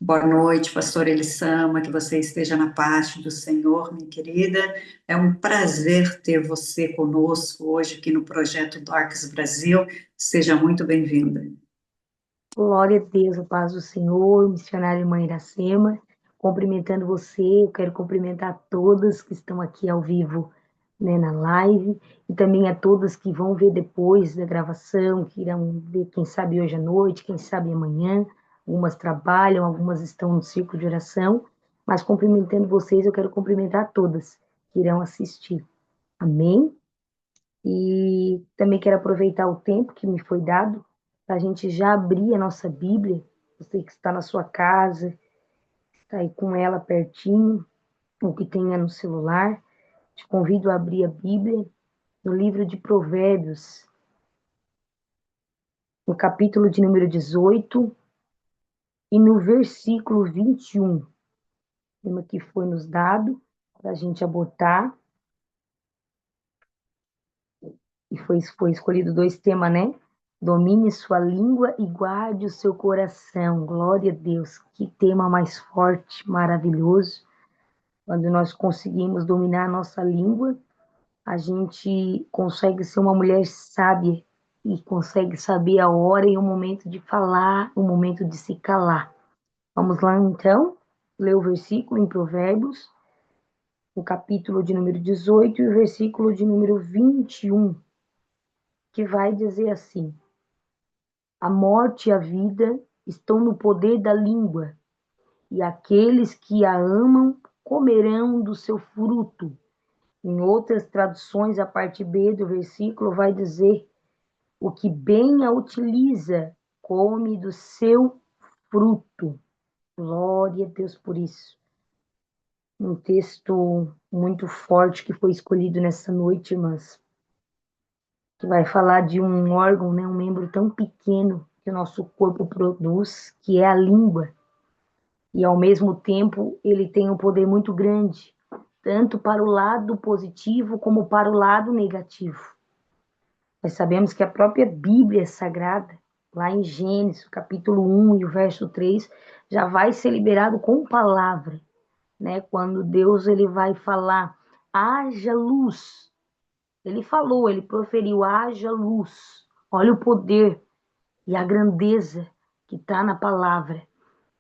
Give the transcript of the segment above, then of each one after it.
Boa noite, pastor Elissama, que você esteja na paz do Senhor, minha querida. É um prazer ter você conosco hoje aqui no Projeto Darks Brasil. Seja muito bem-vinda. Glória a Deus, a paz do Senhor, missionária Mãe Iracema, cumprimentando você, eu quero cumprimentar todas que estão aqui ao vivo, né, na live, e também a todas que vão ver depois da gravação, que irão ver, quem sabe hoje à noite, quem sabe amanhã, algumas trabalham, algumas estão no círculo de oração, mas cumprimentando vocês, eu quero cumprimentar todas que irão assistir, amém? E também quero aproveitar o tempo que me foi dado para a gente já abrir a nossa Bíblia. Você que está na sua casa, está aí com ela pertinho, ou que tenha no celular, te convido a abrir a Bíblia no livro de Provérbios, no capítulo de número 18 e no versículo 21, tema que foi nos dado para a gente abortar, e foi escolhido dois temas, né? Domine sua língua e guarde o seu coração. Glória a Deus. Que tema mais forte, maravilhoso. Quando nós conseguimos dominar a nossa língua, a gente consegue ser uma mulher sábia e consegue saber a hora e o momento de falar, o momento de se calar. Vamos lá então, ler o versículo em Provérbios, o capítulo de número 18 e o versículo de número 21, que vai dizer assim: A morte e a vida estão no poder da língua, e aqueles que a amam comerão do seu fruto. Em outras traduções, a parte B do versículo vai dizer: o que bem a utiliza, come do seu fruto. Glória a Deus por isso. Um texto muito forte que foi escolhido nessa noite, irmãs, que vai falar de um órgão, né, um membro tão pequeno que o nosso corpo produz, que é a língua. E ao mesmo tempo ele tem um poder muito grande, tanto para o lado positivo como para o lado negativo. Nós sabemos que a própria Bíblia Sagrada, lá em Gênesis, capítulo 1 e o verso 3, já vai ser liberado com palavra, né? Quando Deus ele vai falar, haja luz. Ele falou, ele proferiu, haja luz. Olha o poder e a grandeza que está na palavra.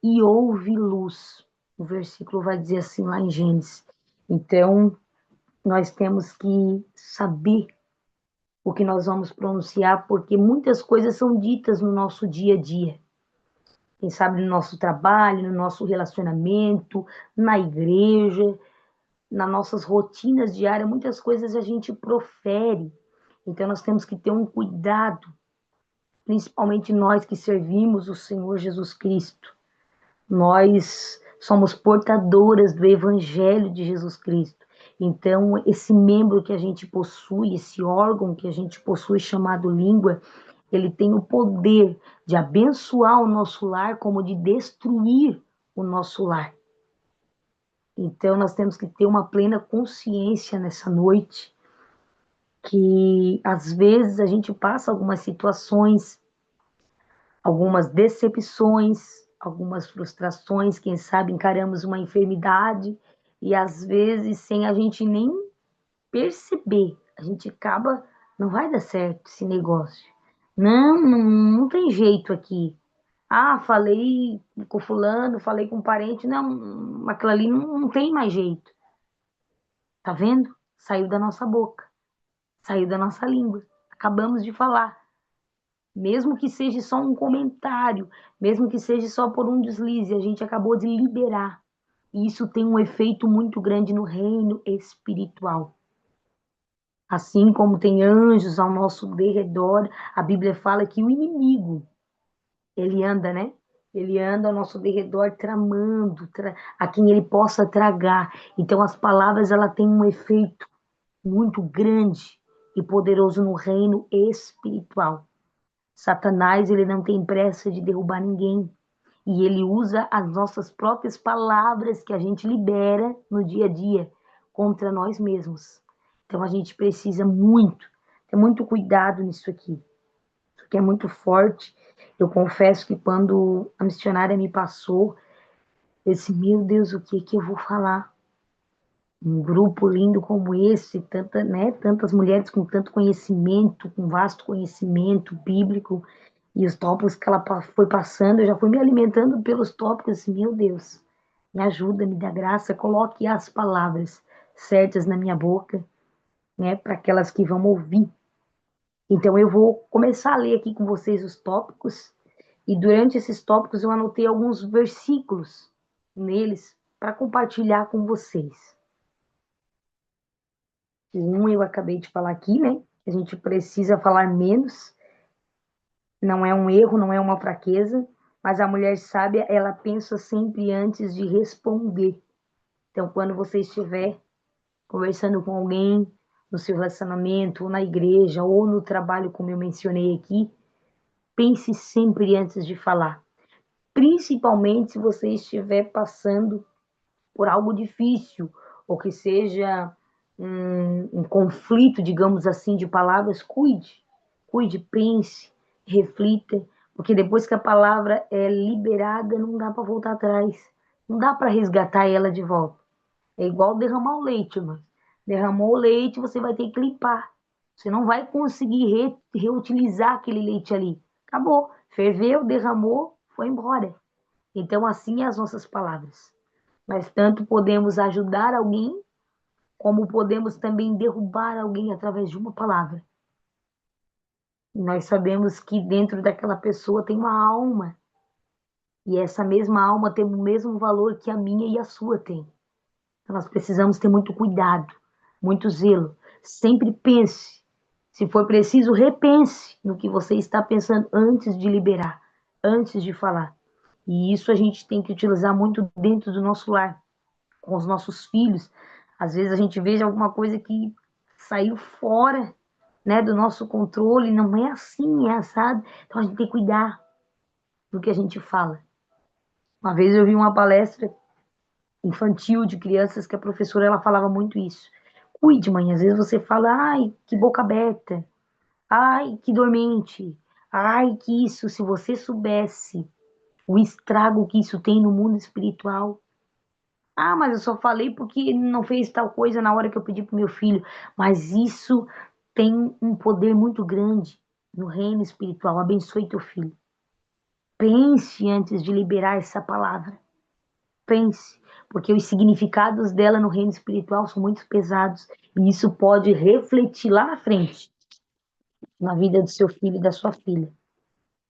E houve luz. O versículo vai dizer assim lá em Gênesis. Então, nós temos que saber o que nós vamos pronunciar, porque muitas coisas são ditas no nosso dia a dia. Quem sabe no nosso trabalho, no nosso relacionamento, na igreja, nas nossas rotinas diárias, muitas coisas a gente profere. Então, nós temos que ter um cuidado, principalmente nós que servimos o Senhor Jesus Cristo. Nós somos portadoras do Evangelho de Jesus Cristo. Então, esse membro que a gente possui, esse órgão que a gente possui, chamado língua, ele tem o poder de abençoar o nosso lar, como de destruir o nosso lar. Então, nós temos que ter uma plena consciência nessa noite, que às vezes a gente passa algumas situações, algumas decepções, algumas frustrações, quem sabe encaramos uma enfermidade e às vezes sem a gente nem perceber, a gente acaba, não vai dar certo esse negócio. Não tem jeito aqui. Ah, falei com fulano, falei com parente, não, aquilo ali não tem mais jeito. Tá vendo? Saiu da nossa boca, saiu da nossa língua. Acabamos de falar. Mesmo que seja só um comentário, mesmo que seja só por um deslize, a gente acabou de liberar. E isso tem um efeito muito grande no reino espiritual. Assim como tem anjos ao nosso derredor, a Bíblia fala que o inimigo, ele anda, né? Ele anda ao nosso derredor tramando, a quem ele possa tragar. Então as palavras, ela têm um efeito muito grande e poderoso no reino espiritual. Satanás, ele não tem pressa de derrubar ninguém. E ele usa as nossas próprias palavras que a gente libera no dia a dia contra nós mesmos. Então a gente precisa muito, ter muito cuidado nisso aqui. Isso aqui é muito forte. Eu confesso que quando a missionária me passou, Esse, meu Deus, o que que eu vou falar? Um grupo lindo como esse, tanta, né, tantas mulheres com tanto conhecimento, com vasto conhecimento bíblico, e os tópicos que ela foi passando, eu já fui me alimentando pelos tópicos, assim, meu Deus, me ajuda, me dá graça, coloque as palavras certas na minha boca, né, para aquelas que vão ouvir. Então eu vou começar a ler aqui com vocês os tópicos, e durante esses tópicos eu anotei alguns versículos neles para compartilhar com vocês. Um eu acabei de falar aqui, né? A gente precisa falar menos. Não é um erro, não é uma fraqueza, mas a mulher sábia, ela pensa sempre antes de responder. Então, quando você estiver conversando com alguém no seu relacionamento, ou na igreja, ou no trabalho, como eu mencionei aqui, pense sempre antes de falar. Principalmente se você estiver passando por algo difícil, ou que seja um conflito, digamos assim, de palavras, cuide, pense, reflita, porque depois que a palavra é liberada, não dá para voltar atrás, não dá para resgatar ela de volta. É igual derramar o leite, mano. Derramou o leite, você vai ter que limpar. Você não vai conseguir reutilizar aquele leite ali. Acabou. Ferveu, derramou, foi embora. Então, assim é as nossas palavras. Nós tanto podemos ajudar alguém, como podemos também derrubar alguém através de uma palavra. E nós sabemos que dentro daquela pessoa tem uma alma, e essa mesma alma tem o mesmo valor que a minha e a sua tem. Então nós precisamos ter muito cuidado, muito zelo. Sempre pense, se for preciso, repense no que você está pensando antes de liberar, antes de falar. E isso a gente tem que utilizar muito dentro do nosso lar, com os nossos filhos. Às vezes a gente veja alguma coisa que saiu fora, né, do nosso controle, não é assim, é assado. Então a gente tem que cuidar do que a gente fala. Uma vez eu vi uma palestra infantil de crianças que a professora ela falava muito isso. Cuide, mãe, às vezes você fala, ai, que boca aberta, ai, que dormente, ai, que isso, se você soubesse o estrago que isso tem no mundo espiritual. Ah, mas eu só falei porque não fez tal coisa na hora que eu pedi para meu filho. Mas isso tem um poder muito grande no reino espiritual. Abençoe teu filho. Pense antes de liberar essa palavra. Pense, porque os significados dela no reino espiritual são muito pesados. E isso pode refletir lá na frente, na vida do seu filho e da sua filha.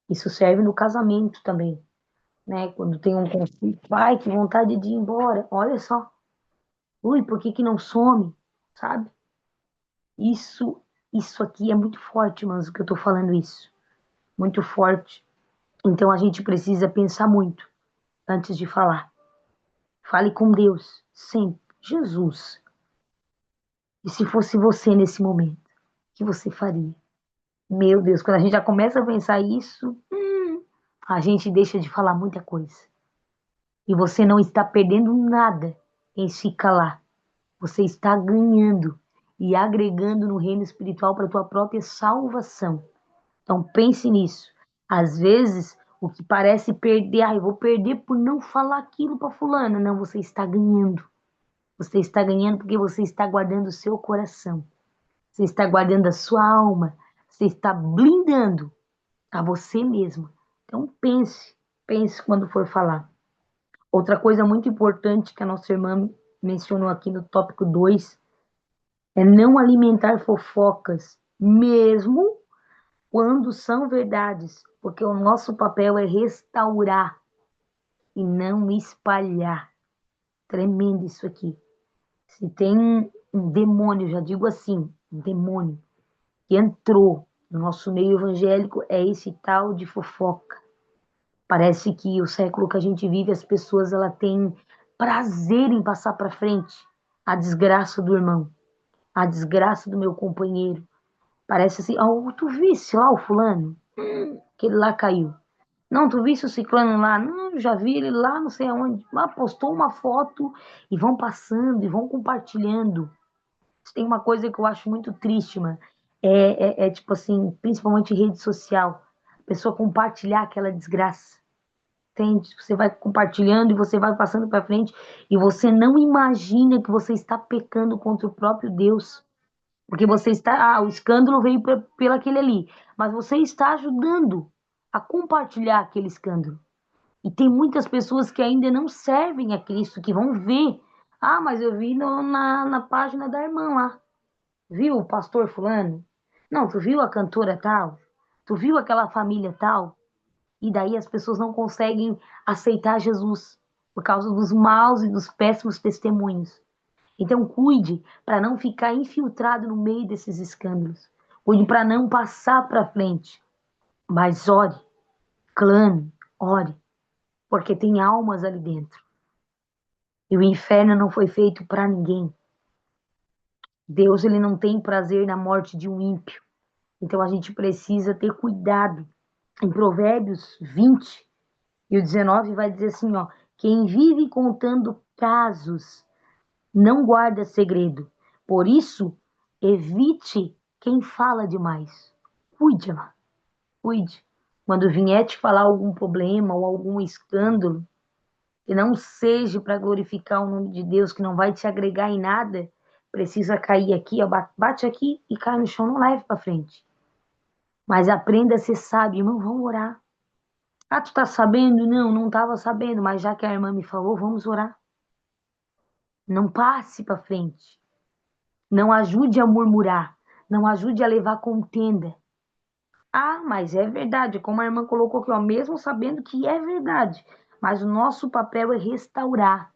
Isso serve no casamento também, né? Quando tem um conflito, ai, que vontade de ir embora. Olha só. Ui, por que que não some? Sabe? Isso, isso aqui é muito forte, mas o que eu tô falando isso, muito forte. Então a gente precisa pensar muito antes de falar. Fale com Deus, sempre. Jesus. E se fosse você nesse momento, o que você faria? Meu Deus, quando a gente já começa a pensar isso, a gente deixa de falar muita coisa. E você não está perdendo nada em se calar. Você está ganhando e agregando no reino espiritual para a tua própria salvação. Então pense nisso. Às vezes, o que parece perder, eu vou perder por não falar aquilo para fulana. Não, você está ganhando. Você está ganhando porque você está guardando o seu coração. Você está guardando a sua alma. Você está blindando a você mesmo. Então pense quando for falar. Outra coisa muito importante que a nossa irmã mencionou aqui no tópico 2 é não alimentar fofocas, mesmo quando são verdades, porque o nosso papel é restaurar e não espalhar. Tremendo isso aqui. Se tem um demônio, já digo assim, um demônio que entrou no nosso meio evangélico, é esse tal de fofoca. Parece que o século que a gente vive, as pessoas ela têm prazer em passar para frente a desgraça do irmão, a desgraça do meu companheiro. Parece assim, oh, tu visse lá o fulano? Que ele lá caiu. Não, tu viste o ciclano lá? Não, já vi ele lá, não sei aonde. Lá postou uma foto e vão passando e vão compartilhando. Tem uma coisa que eu acho muito triste, mano. É tipo assim, principalmente em rede social, a pessoa compartilhar aquela desgraça. entende? Você vai compartilhando e você vai passando para frente e você não imagina que você está pecando contra o próprio Deus. Porque você está, o escândalo veio pelo aquele ali, mas você está ajudando a compartilhar aquele escândalo. E tem muitas pessoas que ainda não servem a Cristo, que vão ver. Ah, mas eu vi na página da irmã lá. Viu o pastor fulano? Não, tu viu a cantora tal? Tu viu aquela família tal? E daí as pessoas não conseguem aceitar Jesus por causa dos maus e dos péssimos testemunhos. Então cuide para não ficar infiltrado no meio desses escândalos. Cuide para não passar para frente. Mas ore, clame, ore, porque tem almas ali dentro. E o inferno não foi feito para ninguém. Deus, ele não tem prazer na morte de um ímpio. Então a gente precisa ter cuidado. Em Provérbios 20 e o 19 vai dizer assim, ó, quem vive contando casos não guarda segredo. Por isso, evite quem fala demais. Cuide, lá, cuide. Quando vier te falar algum problema ou algum escândalo, que não seja para glorificar o nome de Deus, que não vai te agregar em nada, precisa cair aqui, ó, bate aqui e cai no chão, não leve para frente. Mas aprenda a ser sábio, irmão, vamos orar. Ah, tu tá sabendo? Não, não estava sabendo, mas já que a irmã me falou, vamos orar. Não passe para frente. Não ajude a murmurar. Não ajude a levar contenda. Ah, mas é verdade, como a irmã colocou aqui, ó, mesmo sabendo que é verdade. Mas o nosso papel é restaurar.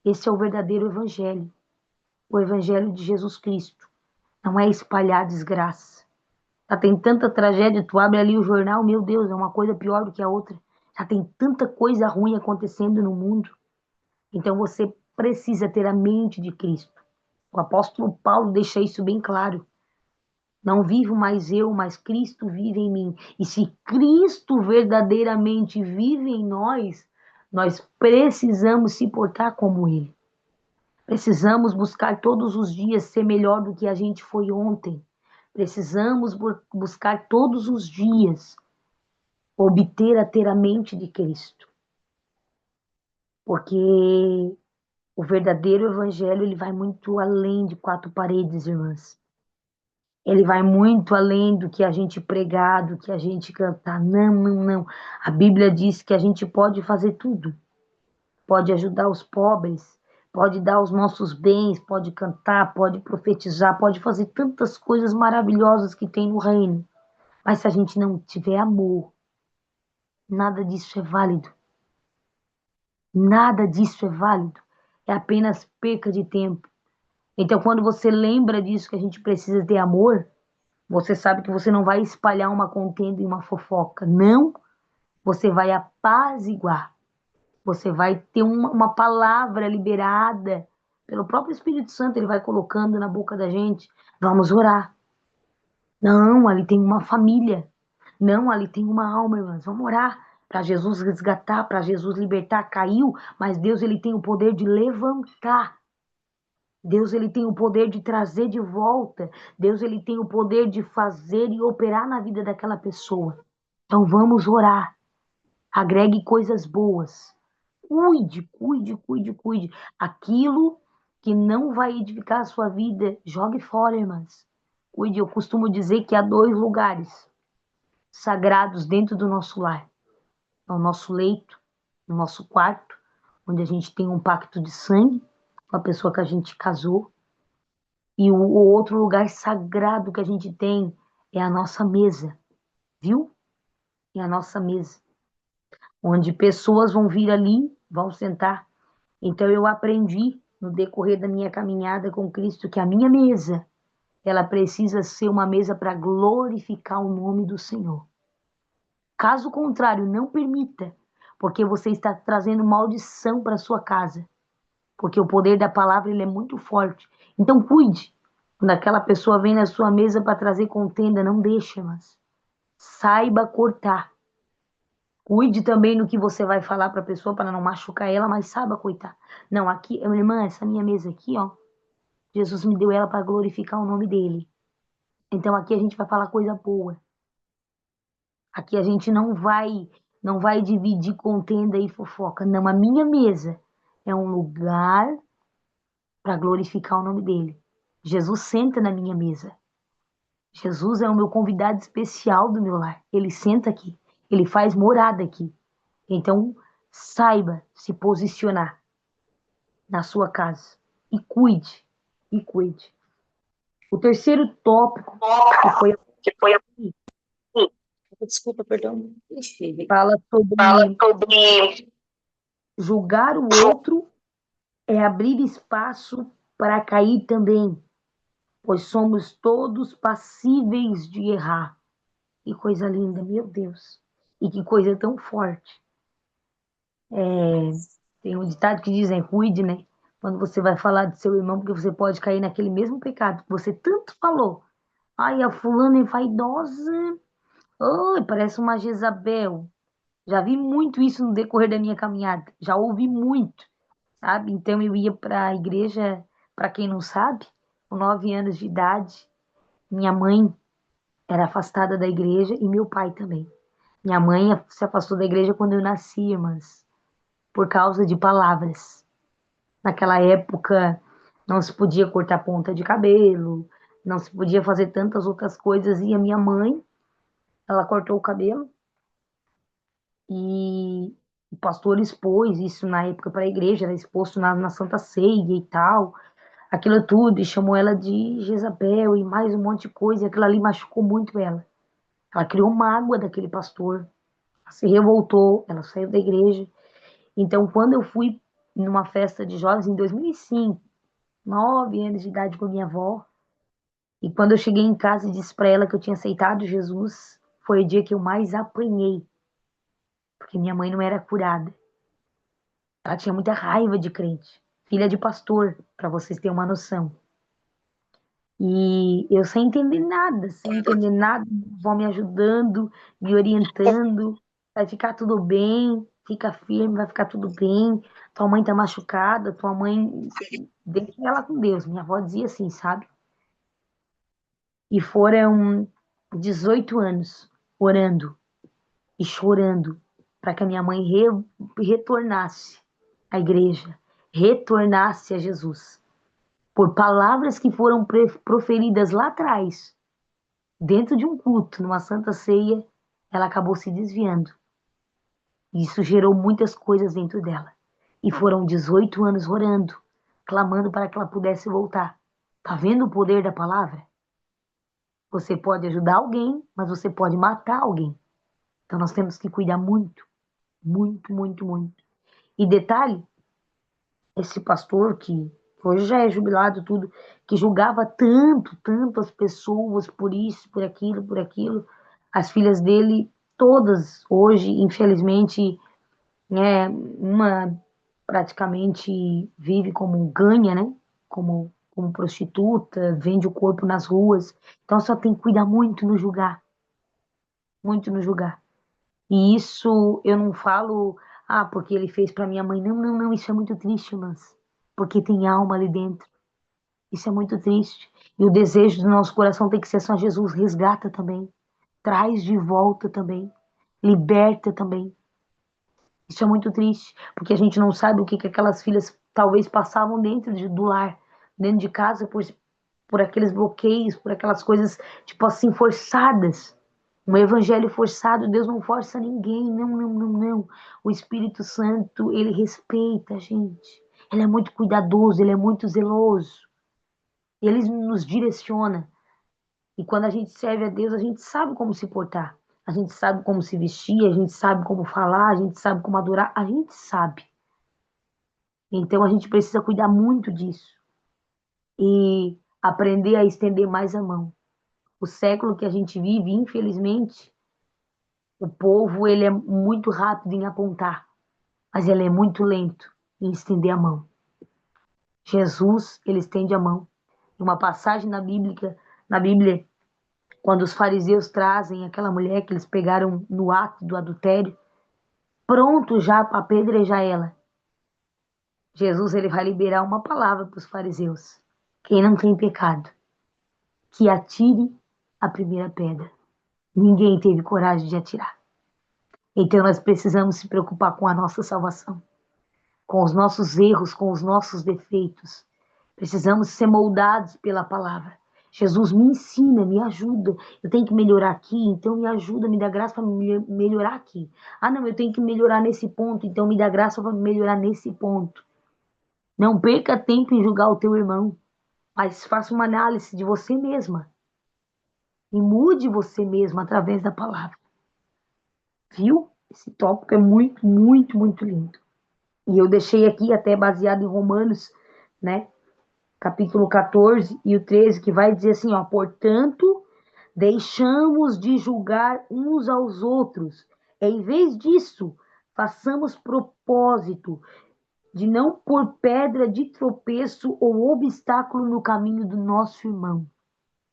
Esse é o verdadeiro evangelho. O evangelho de Jesus Cristo. Não é espalhar desgraça. Já tem tanta tragédia, tu abre ali o jornal, meu Deus, é uma coisa pior do que a outra. Já tem tanta coisa ruim acontecendo no mundo. Então você precisa ter a mente de Cristo. O apóstolo Paulo deixa isso bem claro. Não vivo mais eu, mas Cristo vive em mim. E se Cristo verdadeiramente vive em nós, nós precisamos se portar como Ele. Precisamos buscar todos os dias ser melhor do que a gente foi ontem. Precisamos buscar todos os dias ter a mente de Cristo. Porque o verdadeiro evangelho, ele vai muito além de quatro paredes, irmãs. Ele vai muito além do que a gente pregar, do que a gente cantar. Não, não, não. A Bíblia diz que a gente pode fazer tudo. Pode ajudar os pobres, pode dar os nossos bens, pode cantar, pode profetizar, pode fazer tantas coisas maravilhosas que tem no reino. Mas se a gente não tiver amor, nada disso é válido. Nada disso é válido. É apenas perca de tempo. Então, quando você lembra disso, que a gente precisa ter amor, você sabe que você não vai espalhar uma contenda e uma fofoca. Não, você vai apaziguar. Você vai ter uma palavra liberada pelo próprio Espírito Santo, ele vai colocando na boca da gente. Vamos orar. Não, ali tem uma família. Não, ali tem uma alma, irmãs. Vamos orar para Jesus resgatar, para Jesus libertar. Caiu, mas Deus, ele tem o poder de levantar. Deus, ele tem o poder de trazer de volta. Deus, ele tem o poder de fazer e operar na vida daquela pessoa. Então vamos orar. Agregue coisas boas. Cuide, cuide, cuide, cuide. Aquilo que não vai edificar a sua vida, jogue fora, irmãs. Cuide, eu costumo dizer que há dois lugares sagrados dentro do nosso lar. É o nosso leito, o nosso quarto, onde a gente tem um pacto de sangue com a pessoa que a gente casou. E o outro lugar sagrado que a gente tem é a nossa mesa, viu? É a nossa mesa, onde pessoas vão vir ali, vão sentar. Então eu aprendi no decorrer da minha caminhada com Cristo que a minha mesa, ela precisa ser uma mesa para glorificar o nome do Senhor. Caso contrário, não permita, porque você está trazendo maldição para sua casa. Porque o poder da palavra, ele é muito forte. Então cuide. Quando aquela pessoa vem na sua mesa para trazer contenda, não deixe, mas saiba cortar. Cuide também no que você vai falar para a pessoa para não machucar ela, mas saiba cortar. Não, aqui, minha irmã, essa minha mesa aqui, ó, Jesus me deu ela para glorificar o nome dele. Então aqui a gente vai falar coisa boa. Aqui a gente não vai dividir contenda e fofoca. Não, a minha mesa é um lugar para glorificar o nome dele. Jesus senta na minha mesa. Jesus é o meu convidado especial do meu lar. Ele senta aqui. Ele faz morada aqui. Então, saiba se posicionar na sua casa. E cuide. E cuide. O terceiro tópico, que foi que foi a desculpa, perdão, Ixi, fala fala sobre sobre julgar o outro é abrir espaço para cair também, pois somos todos passíveis de errar. Que coisa linda, meu Deus. E que coisa tão forte. Tem um ditado que dizem, cuide, né? Quando você vai falar de seu irmão, porque você pode cair naquele mesmo pecado que você tanto falou. Ai, a fulana é vaidosa. Ai, parece uma Jezabel. Já vi muito isso no decorrer da minha caminhada. Já ouvi muito, sabe? Então eu ia para a igreja, para quem não sabe, com 9 anos de idade. Minha mãe era afastada da igreja e meu pai também. Minha mãe se afastou da igreja quando eu nasci, irmãs, por causa de palavras. Naquela época não se podia cortar ponta de cabelo, não se podia fazer tantas outras coisas. E a minha mãe, ela cortou o cabelo e o pastor expôs isso na época para a igreja, era exposto na Santa Ceia e tal, aquilo tudo, e chamou ela de Jezabel e mais um monte de coisa, e aquilo ali machucou muito ela. Ela criou mágoa daquele pastor, ela se revoltou, ela saiu da igreja. Então, quando eu fui numa festa de jovens em 2005, 9 anos de idade com a minha avó, e quando eu cheguei em casa e disse para ela que eu tinha aceitado Jesus, foi o dia que eu mais apanhei, porque minha mãe não era curada. Ela tinha muita raiva de crente, filha de pastor, para vocês terem uma noção. E eu sem entender nada, vão me ajudando, me orientando, vai ficar tudo bem, fica firme, vai ficar tudo bem. Tua mãe tá machucada, tua mãe, deixa ela com Deus. Minha avó dizia assim, sabe? E foram 18 anos orando e chorando para que a minha mãe retornasse à igreja, retornasse a Jesus. Por palavras que foram proferidas lá atrás, dentro de um culto, numa santa ceia, ela acabou se desviando. Isso gerou muitas coisas dentro dela. E foram 18 anos orando, clamando para que ela pudesse voltar. Tá vendo o poder da palavra? Você pode ajudar alguém, mas você pode matar alguém. Então nós temos que cuidar muito, muito, muito, muito. E detalhe, esse pastor que hoje já é jubilado tudo, que julgava tanto, tanto as pessoas por isso, por aquilo, as filhas dele, todas hoje, infelizmente, né, uma praticamente vive como ganha, né, como prostituta, vende o corpo nas ruas, então só tem que cuidar muito no julgar. E isso eu não falo, porque ele fez para minha mãe. Não, não, não, isso é muito triste, mas porque tem alma ali dentro. Isso é muito triste. E o desejo do nosso coração tem que ser só Jesus, resgata também, traz de volta também, liberta também. Isso é muito triste, porque a gente não sabe o que, que aquelas filhas talvez passavam do lar, dentro de casa, por aqueles bloqueios, por aquelas coisas, tipo assim, forçadas. Um evangelho forçado, Deus não força ninguém, não, não, não, não. O Espírito Santo, ele respeita a gente. Ele é muito cuidadoso, ele é muito zeloso. Ele nos direciona. E quando a gente serve a Deus, a gente sabe como se portar. A gente sabe como se vestir, a gente sabe como falar, a gente sabe como adorar, a gente sabe. Então a gente precisa cuidar muito disso e aprender a estender mais a mão. O século que a gente vive, infelizmente, o povo ele é muito rápido em apontar, mas ele é muito lento em estender a mão. Jesus, ele estende a mão. Uma passagem na Bíblia, quando os fariseus trazem aquela mulher que eles pegaram no ato do adultério, pronto já para apedrejar ela. Jesus ele vai liberar uma palavra para os fariseus. Quem não tem pecado, que atire a primeira pedra. Ninguém teve coragem de atirar. Então nós precisamos se preocupar com a nossa salvação, com os nossos erros, com os nossos defeitos. Precisamos ser moldados pela palavra. Jesus, me ensina, me ajuda. Eu tenho que melhorar aqui, então me ajuda, me dá graça para melhorar aqui. Ah, não, eu tenho que melhorar nesse ponto, então me dá graça para melhorar nesse ponto. Não perca tempo em julgar o teu irmão, mas faça uma análise de você mesma e mude você mesma através da palavra. Viu? Esse tópico é muito, muito, muito lindo. E eu deixei aqui até baseado em Romanos, né? Capítulo 14 e o 13, que vai dizer assim, ó, portanto, deixamos de julgar uns aos outros. Em vez disso, façamos propósito de não pôr pedra de tropeço ou obstáculo no caminho do nosso irmão.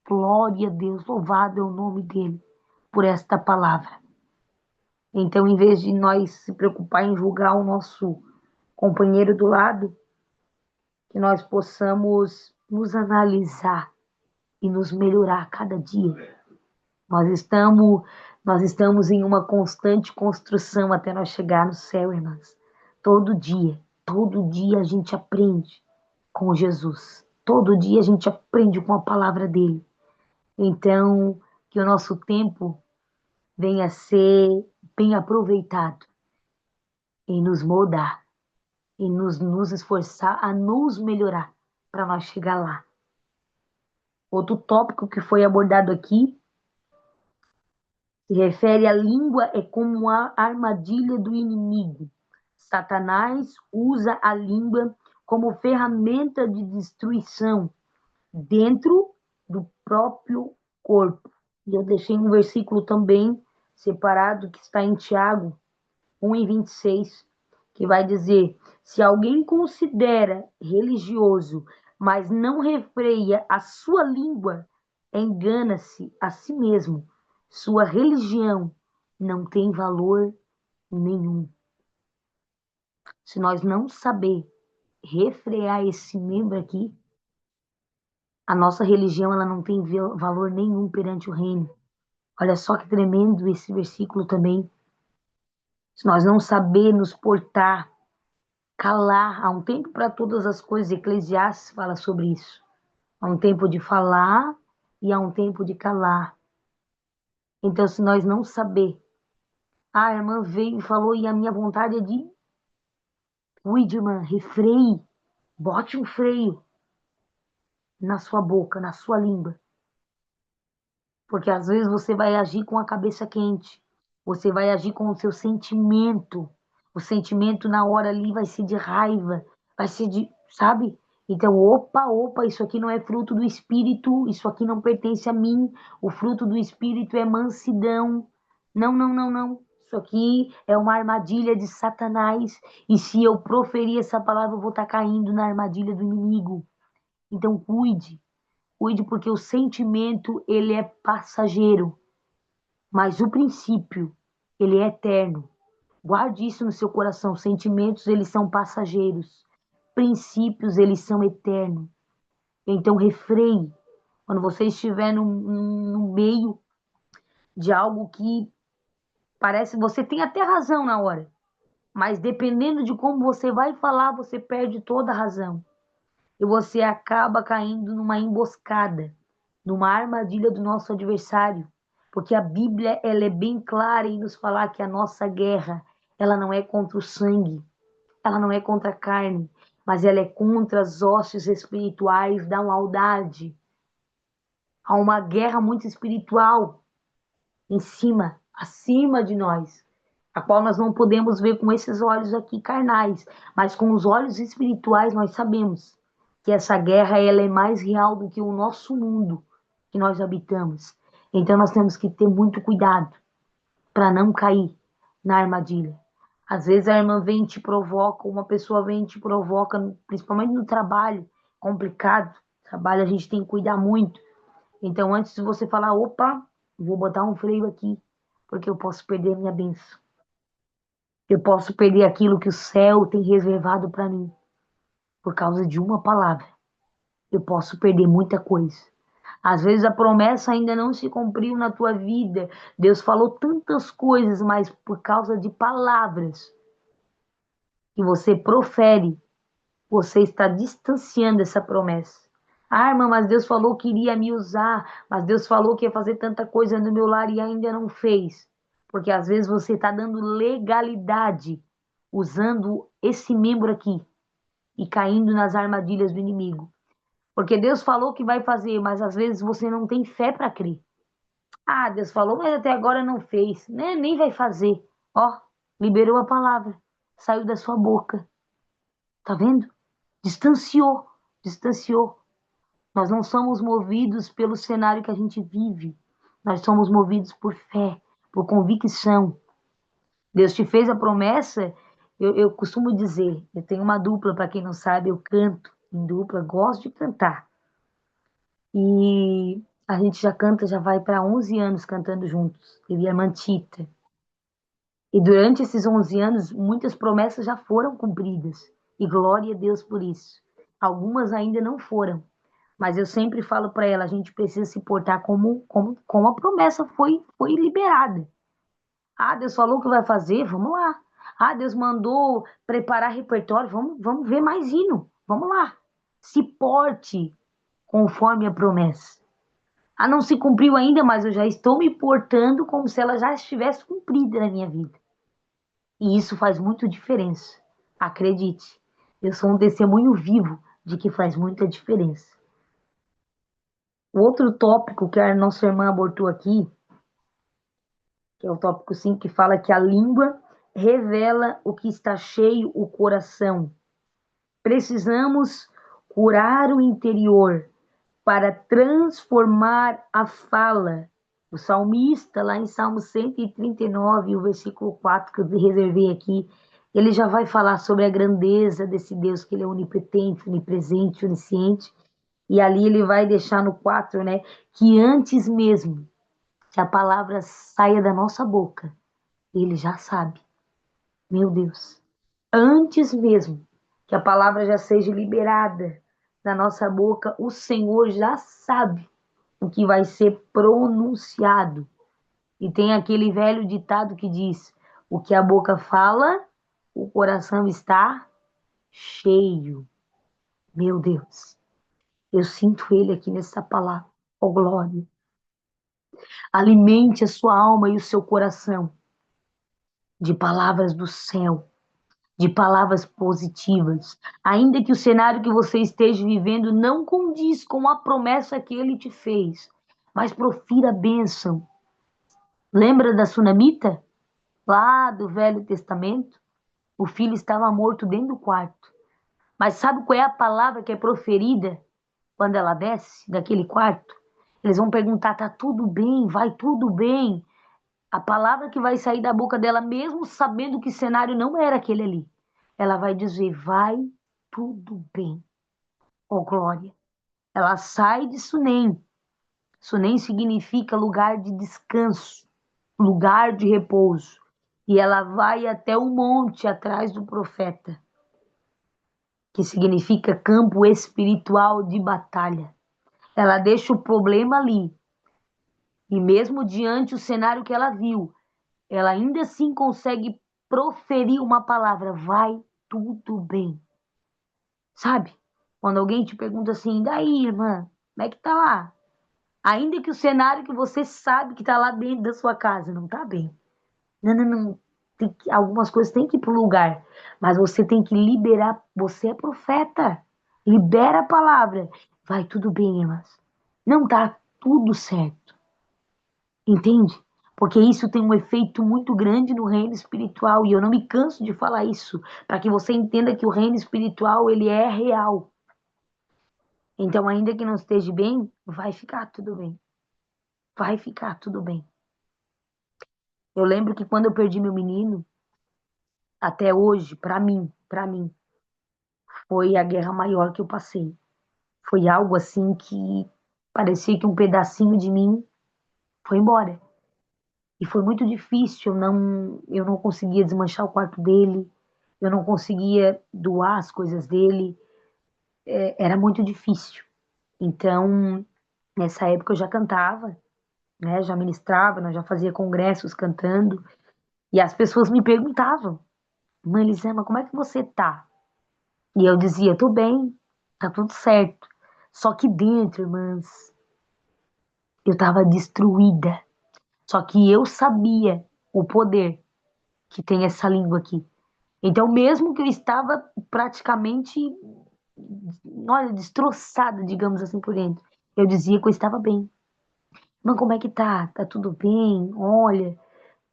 Glória a Deus, louvado é o nome dele por esta palavra. Então, em vez de nós se preocupar em julgar o nosso companheiro do lado, que nós possamos nos analisar e nos melhorar a cada dia. Nós estamos, nós estamos em uma constante construção até nós chegar no céu, irmãs. Todo dia a gente aprende com Jesus. Todo dia a gente aprende com a palavra dele. Então, que o nosso tempo venha a ser bem aproveitado em nos moldar, em nos esforçar a nos melhorar para nós chegar lá. Outro tópico que foi abordado aqui se refere à língua é como a armadilha do inimigo. Satanás usa a língua como ferramenta de destruição dentro do próprio corpo. E eu deixei um versículo também separado que está em Tiago 1:26, que vai dizer: se alguém considera religioso, mas não refreia a sua língua, engana-se a si mesmo. Sua religião não tem valor nenhum. Se nós não saber refrear esse membro aqui, a nossa religião ela não tem valor nenhum perante o reino. Olha só que tremendo esse versículo também. Se nós não saber nos portar, calar, há um tempo para todas as coisas, Eclesiastes fala sobre isso. Há um tempo de falar e há um tempo de calar. Então, se nós não saber, a irmã veio e falou, e a minha vontade é de, cuide, irmã, refreie, bote um freio na sua boca, na sua língua. Porque às vezes você vai agir com a cabeça quente, você vai agir com o seu sentimento. O sentimento na hora ali vai ser de raiva, vai ser de, sabe? Então, opa, isso aqui não é fruto do Espírito, isso aqui não pertence a mim. O fruto do Espírito é mansidão. Não, não, não, não. Isso aqui é uma armadilha de Satanás. E se eu proferir essa palavra, eu vou estar caindo na armadilha do inimigo. Então, cuide porque o sentimento, ele é passageiro, mas o princípio, ele é eterno. Guarde isso no seu coração. Sentimentos, eles são passageiros. Princípios, eles são eternos. Então, refreie. Quando você estiver no meio de algo que parece, você tem até razão na hora, mas dependendo de como você vai falar, você perde toda a razão. E você acaba caindo numa emboscada, numa armadilha do nosso adversário, porque a Bíblia ela é bem clara em nos falar que a nossa guerra ela não é contra o sangue, ela não é contra a carne, mas ela é contra as hostes espirituais da maldade. Há uma guerra muito espiritual em cima, acima de nós, a qual nós não podemos ver com esses olhos aqui carnais, mas com os olhos espirituais nós sabemos que essa guerra ela é mais real do que o nosso mundo que nós habitamos. Então nós temos que ter muito cuidado para não cair na armadilha. Às vezes a irmã vem e te provoca, uma pessoa vem e te provoca, principalmente no trabalho, complicado. Trabalho a gente tem que cuidar muito. Então antes de você falar, opa, vou botar um freio aqui, porque eu posso perder minha bênção. Eu posso perder aquilo que o céu tem reservado para mim por causa de uma palavra. Eu posso perder muita coisa. Às vezes a promessa ainda não se cumpriu na tua vida. Deus falou tantas coisas, mas por causa de palavras que você profere, você está distanciando essa promessa. Ah, irmã, mas Deus falou que iria me usar, mas Deus falou que ia fazer tanta coisa no meu lar e ainda não fez. Porque às vezes você está dando legalidade, usando esse membro aqui e caindo nas armadilhas do inimigo. Porque Deus falou que vai fazer, mas às vezes você não tem fé para crer. Ah, Deus falou, mas até agora não fez, né? Nem vai fazer. Ó, liberou a palavra, saiu da sua boca. Tá vendo? Distanciou, distanciou. Nós não somos movidos pelo cenário que a gente vive. Nós somos movidos por fé, por convicção. Deus te fez a promessa. Eu costumo dizer, eu tenho uma dupla, para quem não sabe, eu canto em dupla, gosto de cantar. E a gente já canta, já vai para 11 anos cantando juntos, eu e a irmã Tita. E durante esses 11 anos, muitas promessas já foram cumpridas. E glória a Deus por isso. Algumas ainda não foram. Mas eu sempre falo para ela, a gente precisa se portar como a promessa foi liberada. Ah, Deus falou que vai fazer, vamos lá. Ah, Deus mandou preparar repertório, vamos ver mais hino, vamos lá. Se porte conforme a promessa. Ah, não se cumpriu ainda, mas eu já estou me portando como se ela já estivesse cumprida na minha vida. E isso faz muito diferença. Acredite, eu sou um testemunho vivo de que faz muita diferença. O outro tópico que a nossa irmã abordou aqui, que é o tópico 5, que fala que a língua revela o que está cheio o coração. Precisamos curar o interior para transformar a fala. O salmista, lá em Salmo 139, o versículo 4, que eu reservei aqui, ele já vai falar sobre a grandeza desse Deus, que ele é onipotente, onipresente, onisciente. E ali ele vai deixar no 4, né, que antes mesmo que a palavra saia da nossa boca, ele já sabe. Meu Deus. Antes mesmo que a palavra já seja liberada da nossa boca, o Senhor já sabe o que vai ser pronunciado. E tem aquele velho ditado que diz: o que a boca fala, o coração está cheio. Meu Deus, eu sinto ele aqui nessa palavra. Oh, glória. Alimente a sua alma e o seu coração de palavras do céu, de palavras positivas. Ainda que o cenário que você esteja vivendo não condiz com a promessa que ele te fez, mas profira a bênção. Lembra da sunamita? Lá do Velho Testamento? O filho estava morto dentro do quarto. Mas sabe qual é a palavra que é proferida quando ela desce daquele quarto? Eles vão perguntar: tá tudo bem? Vai tudo bem? A palavra que vai sair da boca dela, mesmo sabendo que o cenário não era aquele ali, ela vai dizer: vai tudo bem. Oh, glória. Ela sai de Sunem. Sunem significa lugar de descanso, lugar de repouso. E ela vai até o monte atrás do profeta, que significa campo espiritual de batalha. Ela deixa o problema ali. E mesmo diante do cenário que ela viu, ela ainda assim consegue proferir uma palavra: vai tudo bem. Sabe? Quando alguém te pergunta assim: daí, irmã, como é que tá lá? Ainda que o cenário que você sabe que tá lá dentro da sua casa não tá bem. Não, não, não. Algumas coisas têm que ir pro lugar, mas você tem que liberar. Você é profeta. Libera a palavra. Vai tudo bem, irmãs. Não tá tudo certo. Entende? Porque isso tem um efeito muito grande no reino espiritual, e eu não me canso de falar isso, para que você entenda que o reino espiritual, ele é real. Então, ainda que não esteja bem, vai ficar tudo bem. Vai ficar tudo bem. Eu lembro que quando eu perdi meu menino, até hoje, para mim, foi a guerra maior que eu passei. Foi algo assim que parecia que um pedacinho de mim foi embora. E foi muito difícil, eu não conseguia desmanchar o quarto dele, eu não conseguia doar as coisas dele, era muito difícil. Então, Nessa época eu já cantava, né? Já ministrava, nós já fazia congressos cantando. E as pessoas me perguntavam, mãe Elisama, como é que você tá? E eu dizia, tô bem, tá tudo certo. Só que dentro, irmãs, eu tava destruída. Só que eu sabia o poder que tem essa língua aqui. Então, mesmo que eu estava praticamente, olha, destroçada, digamos assim, por dentro, eu dizia que eu estava bem. Mas como é que tá? Tá tudo bem? Olha,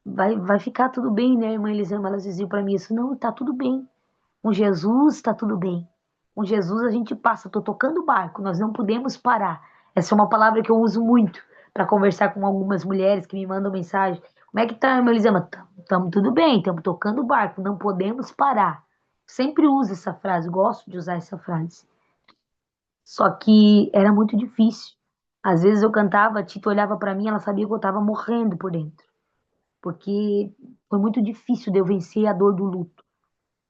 vai ficar tudo bem, né, irmã Elisama? Elas diziam para mim isso. Não, tá tudo bem. Com Jesus está tudo bem. Com Jesus a gente passa. Estou tocando o barco, nós não podemos parar. Essa é uma palavra que eu uso muito para conversar com algumas mulheres que me mandam mensagem. Como é que tá, irmã Elisama? Estamos tudo bem, estamos tocando o barco, não podemos parar. Sempre uso essa frase, gosto de usar essa frase. Só que era muito difícil. Às vezes eu cantava, a Tita olhava para mim, ela sabia que eu estava morrendo por dentro, porque foi muito difícil de eu vencer a dor do luto.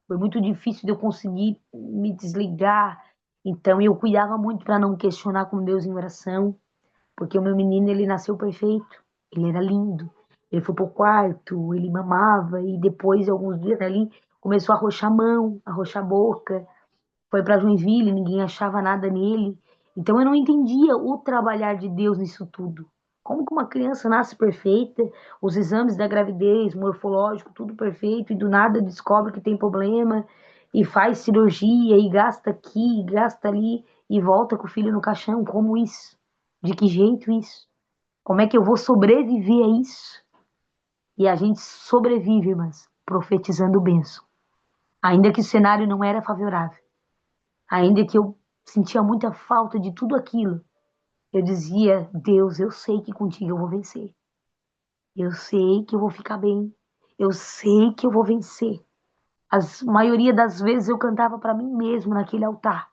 Foi muito difícil de eu conseguir me desligar. Então eu cuidava muito para não questionar com Deus em oração, porque o meu menino ele nasceu perfeito, ele era lindo. Ele foi pro quarto, ele mamava e depois alguns dias ali começou a roxar a mão, a roxar a boca. Foi para Joinville, ninguém achava nada nele. Então eu não entendia o trabalhar de Deus nisso tudo. Como que uma criança nasce perfeita, os exames da gravidez, morfológico, tudo perfeito, e do nada descobre que tem problema, e faz cirurgia, e gasta aqui, e gasta ali, e volta com o filho no caixão. Como isso? De que jeito isso? Como é que eu vou sobreviver a isso? E a gente sobrevive, mas profetizando bênção. Ainda que o cenário não era favorável. Ainda que eu sentia muita falta de tudo aquilo, eu dizia: Deus, eu sei que contigo eu vou vencer. Eu sei que eu vou ficar bem. Eu sei que eu vou vencer. A maioria das vezes eu cantava para mim mesmo naquele altar.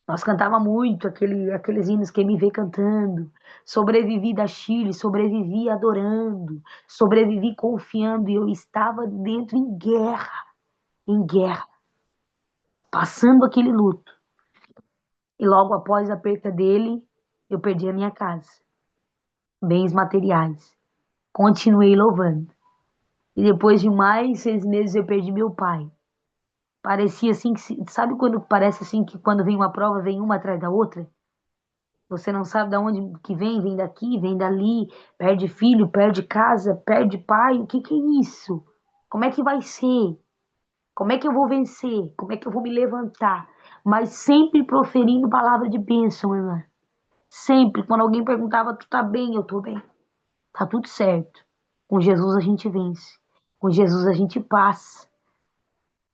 Nós cantava muito aqueles hinos que me vê cantando. Sobrevivi da Chile, sobrevivi adorando, sobrevivi confiando e eu estava dentro em guerra, passando aquele luto. E logo após a perda dele, eu perdi a minha casa, bens materiais. Continuei louvando. E depois de mais 6 meses eu perdi meu pai. Parecia assim que, sabe quando parece assim que quando vem uma prova vem uma atrás da outra? Você não sabe de onde que vem daqui, vem dali, perde filho, perde casa, perde pai. O que que é isso? Como é que vai ser? Como é que eu vou vencer? Como é que eu vou me levantar? Mas sempre proferindo palavra de bênção, irmã. Sempre, quando alguém perguntava, tu tá bem? Eu tô bem. Tá tudo certo. Com Jesus a gente vence. Com Jesus a gente passa.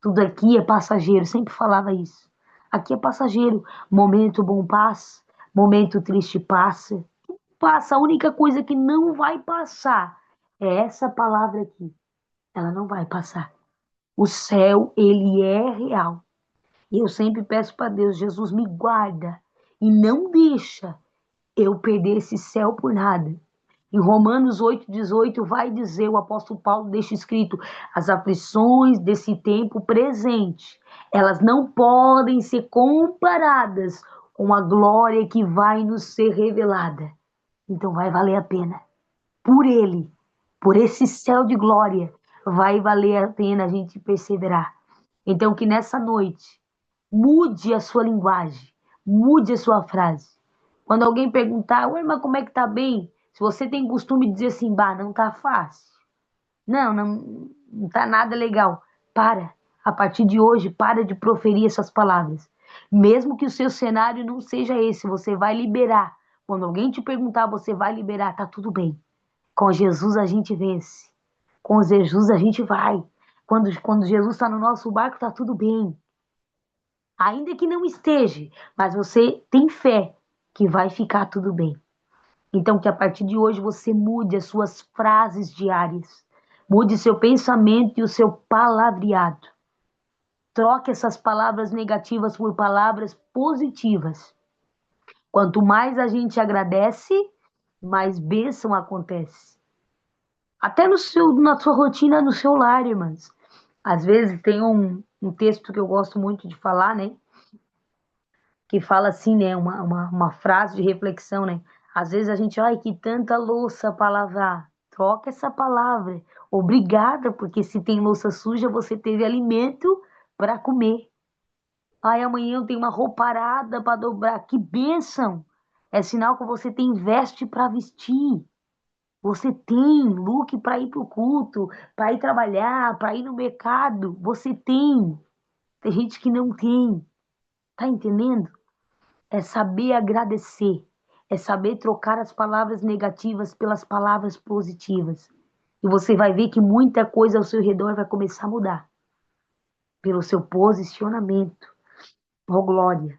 Tudo aqui é passageiro. Sempre falava isso. Aqui é passageiro. Momento bom passa. Momento triste passa. Passa. A única coisa que não vai passar é essa palavra aqui. Ela não vai passar. O céu, ele é real. E eu sempre peço para Deus, Jesus, me guarda e não deixa eu perder esse céu por nada. Em Romanos 8,18 vai dizer, o apóstolo Paulo deixa escrito, as aflições desse tempo presente, elas não podem ser comparadas com a glória que vai nos ser revelada. Então vai valer a pena. Por ele, por esse céu de glória, vai valer a pena a gente perseverar. Então que nessa noite, mude a sua linguagem, mude a sua frase. Quando alguém perguntar, ué, mas como é que tá bem? Se você tem costume de dizer assim, bah, não tá fácil. Não tá nada legal. Para. A partir de hoje, para de proferir essas palavras. Mesmo que o seu cenário não seja esse, você vai liberar. Quando alguém te perguntar, você vai liberar, tá tudo bem. Com Jesus a gente vence. Com Jesus a gente vai. Quando Jesus está no nosso barco, tá tudo bem. Ainda que não esteja, mas você tem fé que vai ficar tudo bem. Então, que a partir de hoje você mude as suas frases diárias, mude seu pensamento e o seu palavreado. Troque essas palavras negativas por palavras positivas. Quanto mais a gente agradece, mais bênção acontece. Até na sua rotina, no seu lar, irmãs. Às vezes tem um texto que eu gosto muito de falar, né? que fala assim, né? Uma frase de reflexão, né? Às vezes a gente, ai, que tanta louça para lavar. Troca essa palavra. Obrigada, porque se tem louça suja, você teve alimento para comer. Ai, amanhã eu tenho uma rouparada para dobrar. Que bênção! É sinal que você tem veste para vestir. Você tem look para ir para o culto, para ir trabalhar, para ir no mercado. Você tem. Tem gente que não tem. Tá entendendo? É saber agradecer. É saber trocar as palavras negativas pelas palavras positivas. E você vai ver que muita coisa ao seu redor vai começar a mudar. Pelo seu posicionamento. Oh, glória.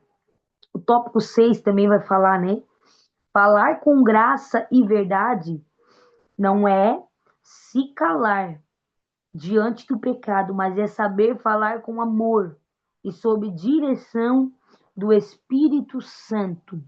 O tópico 6 também vai falar, né? Falar com graça e verdade não é se calar diante do pecado, mas é saber falar com amor e sob direção do Espírito Santo.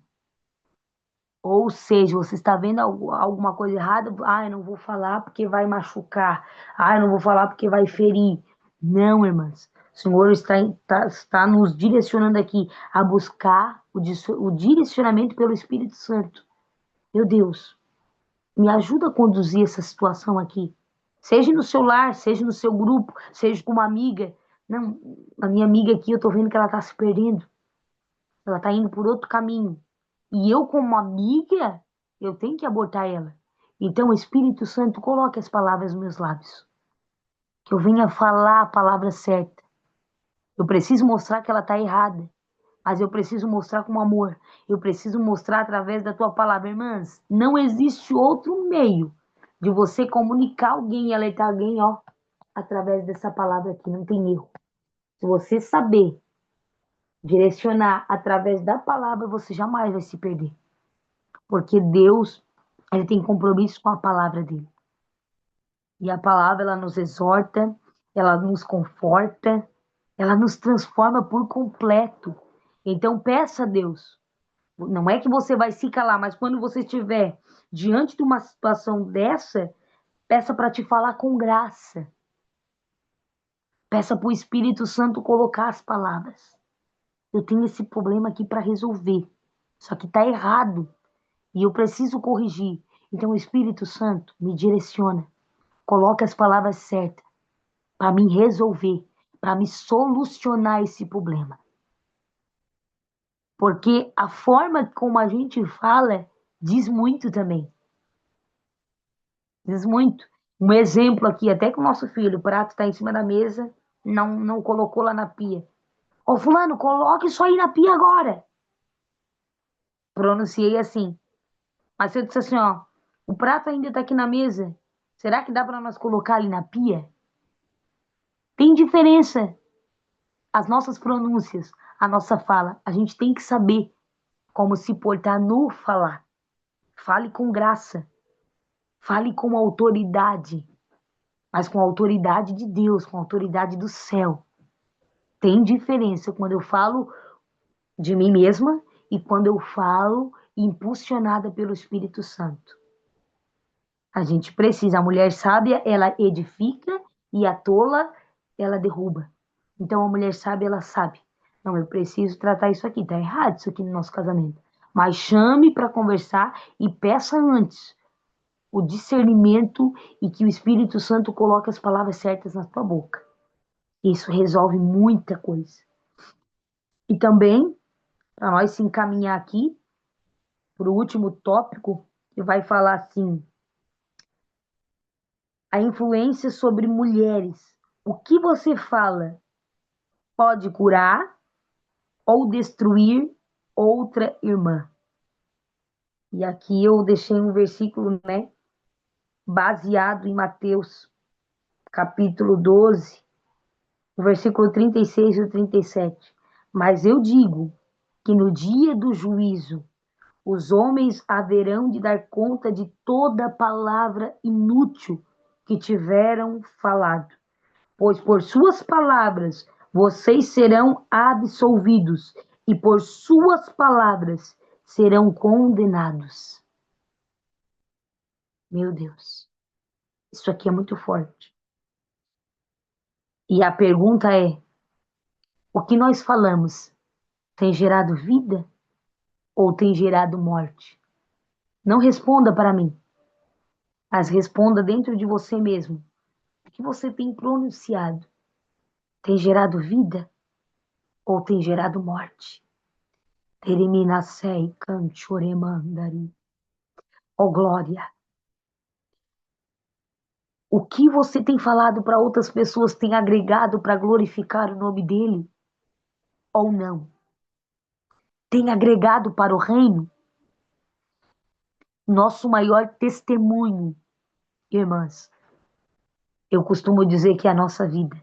Ou seja, você está vendo alguma coisa errada, ah, eu não vou falar porque vai machucar, ah, eu não vou falar porque vai ferir. Não, irmãs. O Senhor está nos direcionando aqui a buscar o direcionamento pelo Espírito Santo. Meu Deus, me ajuda a conduzir essa situação aqui. Seja no seu lar, seja no seu grupo, seja com uma amiga. Não, a minha amiga aqui, eu estou vendo que ela está se perdendo. Ela está indo por outro caminho. E eu, como amiga, eu tenho que abortar ela. Então, o Espírito Santo, coloque as palavras nos meus lábios. Que eu venha falar a palavra certa. Eu preciso mostrar que ela está errada. Mas eu preciso mostrar com amor. Eu preciso mostrar através da tua palavra. Irmãs, não existe outro meio de você comunicar alguém e alertar alguém, ó, através dessa palavra aqui. Não tem erro. Se você saber direcionar através da palavra, você jamais vai se perder. Porque Deus, ele tem compromisso com a palavra dele. E a palavra, ela nos exorta, ela nos conforta, ela nos transforma por completo. Então, peça a Deus. Não é que você vai se calar, mas quando você estiver diante de uma situação dessa, peça para te falar com graça. Peça para o Espírito Santo colocar as palavras. Eu tenho esse problema aqui para resolver. Só que está errado. E eu preciso corrigir. Então, o Espírito Santo me direciona. Coloque as palavras certas para me resolver, para me solucionar esse problema. Porque a forma como a gente fala diz muito também. Diz muito. Um exemplo aqui, até com o nosso filho, o prato está em cima da mesa, não colocou lá na pia. Ô fulano, coloque isso aí na pia agora. Pronunciei assim. Mas se eu disse assim, ó, o prato ainda está aqui na mesa, será que dá para nós colocar ali na pia? Tem diferença. As nossas pronúncias, a nossa fala, a gente tem que saber como se portar no falar. Fale com graça. Fale com autoridade. Mas com a autoridade de Deus, com a autoridade do céu. Tem diferença quando eu falo de mim mesma e quando eu falo impulsionada pelo Espírito Santo. A gente precisa, a mulher sábia, ela edifica e a tola, ela derruba. Então a mulher sábia, ela sabe. Não, eu preciso tratar isso aqui, tá errado isso aqui no nosso casamento. Mas chame para conversar e peça antes o discernimento e que o Espírito Santo coloque as palavras certas na tua boca. Isso resolve muita coisa. E também, para nós se encaminhar aqui, para o último tópico, que vai falar assim, a influência sobre mulheres. O que você fala pode curar ou destruir outra irmã. E aqui eu deixei um versículo, né, baseado em Mateus, capítulo 12, o versículo 36 e 37. Mas eu digo que no dia do juízo, os homens haverão de dar conta de toda palavra inútil que tiveram falado, pois por suas palavras vocês serão absolvidos e por suas palavras serão condenados. Meu Deus, isso aqui é muito forte. E a pergunta é: o que nós falamos Tem gerado vida ou tem gerado morte? Não responda para mim, mas responda dentro de você mesmo. O que você tem pronunciado? Tem gerado vida ou tem gerado morte? Teriminasei canchoremandari. Oh glória! O que você tem falado para outras pessoas tem agregado para glorificar o nome dele ou não? Tem agregado para o reino? Nosso maior testemunho, irmãs, eu costumo dizer que é a nossa vida.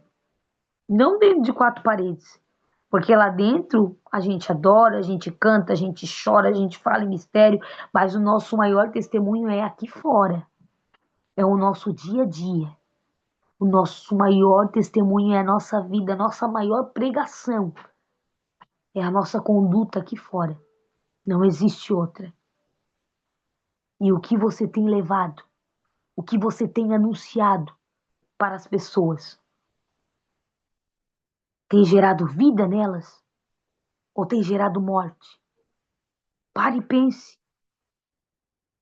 Não dentro de quatro paredes, porque lá dentro a gente adora, a gente canta, a gente chora, a gente fala em mistério, mas o nosso maior testemunho é aqui fora, é o nosso dia a dia. O nosso maior testemunho é a nossa vida, a nossa maior pregação é a nossa conduta aqui fora. Não existe outra. E o que você tem levado, o que você tem anunciado para as pessoas, tem gerado vida nelas ou tem gerado morte? Pare e pense.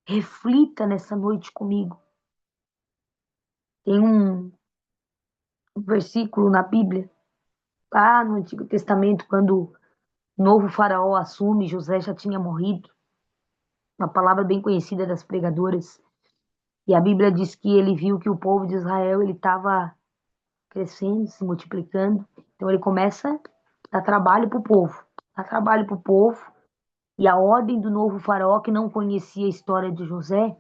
Reflita nessa noite comigo. Tem um versículo na Bíblia, lá no Antigo Testamento, quando o novo faraó assume, José já tinha morrido. Uma palavra bem conhecida das pregadoras. E a Bíblia diz que ele viu que o povo de Israel ele estava crescendo, se multiplicando. Então ele começa a dar trabalho para o povo. Dar trabalho para o povo. E a ordem do novo faraó, que não conhecia a história de José,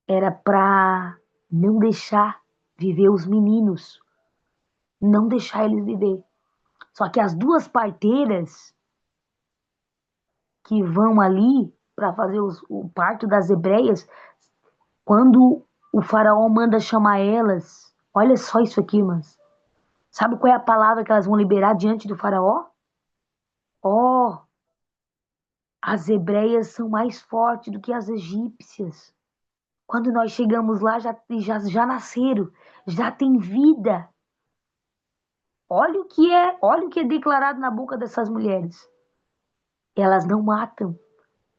era para não deixar viver os meninos. Não deixar eles viver. Só que as duas parteiras que vão ali para fazer o parto das hebreias, quando o faraó manda chamar elas, olha só isso aqui, irmãs. Sabe qual é a palavra que elas vão liberar diante do faraó? Oh, as hebreias são mais fortes do que as egípcias. Quando nós chegamos lá, já nasceram, já tem vida. Olha o que é declarado na boca dessas mulheres. Elas não matam,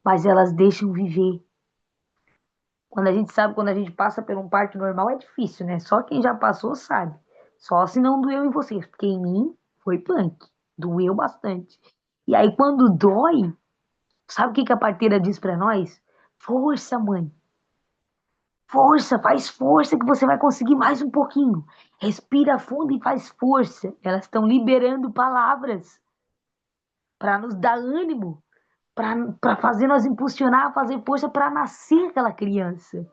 mas elas deixam viver. Quando a gente sabe, quando a gente passa por um parto normal, é difícil, né? Só quem já passou sabe. Só se não doeu em vocês, porque em mim foi punk. Doeu bastante. E aí, quando dói, sabe o que que a parteira diz pra nós? Força, mãe. Força, faz força que você vai conseguir mais um pouquinho. Respira fundo e faz força. Elas estão liberando palavras para nos dar ânimo, para fazer nós impulsionar, fazer força para nascer aquela criança.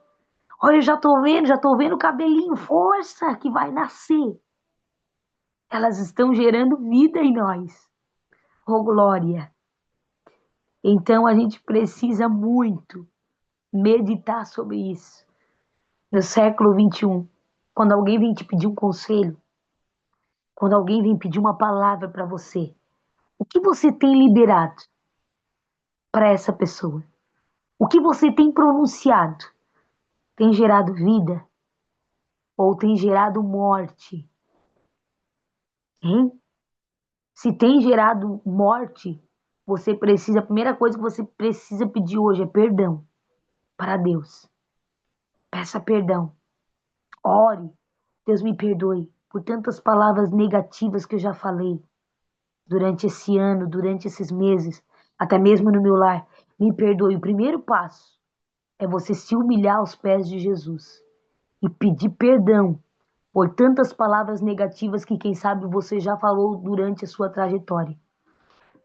Olha, eu já tô vendo o cabelinho, força que vai nascer. Elas estão gerando vida em nós. Oh, glória. Então a gente precisa muito meditar sobre isso. No século 21, quando alguém vem te pedir um conselho, quando alguém vem pedir uma palavra para você, o que você tem liberado para essa pessoa? O que você tem pronunciado? Tem gerado vida ou tem gerado morte? Hein? Se tem gerado morte, a primeira coisa que você precisa pedir hoje é perdão para Deus. Peça perdão. Ore. Deus me perdoe por tantas palavras negativas que eu já falei durante esse ano, durante esses meses, até mesmo no meu lar. Me perdoe. O primeiro passo é você se humilhar aos pés de Jesus e pedir perdão por tantas palavras negativas que, quem sabe, você já falou durante a sua trajetória.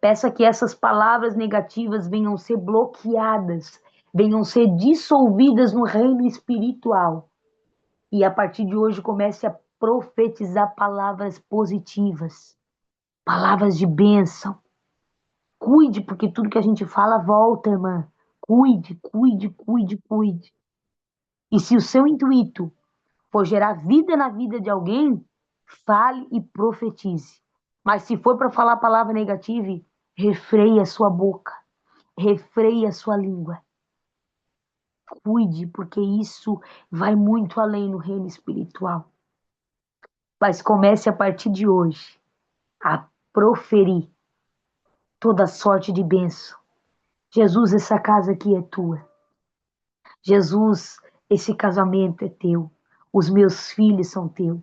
Peça que essas palavras negativas venham ser bloqueadas, venham ser dissolvidas no reino espiritual. E a partir de hoje comece a profetizar palavras positivas, palavras de bênção. Cuide, porque tudo que a gente fala volta, irmã. Cuide, cuide, cuide, cuide. E se o seu intuito for gerar vida na vida de alguém, fale e profetize. Mas se for para falar palavra negativa, refreie a sua boca, refreie a sua língua. Cuide, porque isso vai muito além no reino espiritual. Mas comece a partir de hoje a proferir toda sorte de bênção. Jesus, essa casa aqui é tua. Jesus, esse casamento é teu. Os meus filhos são teus.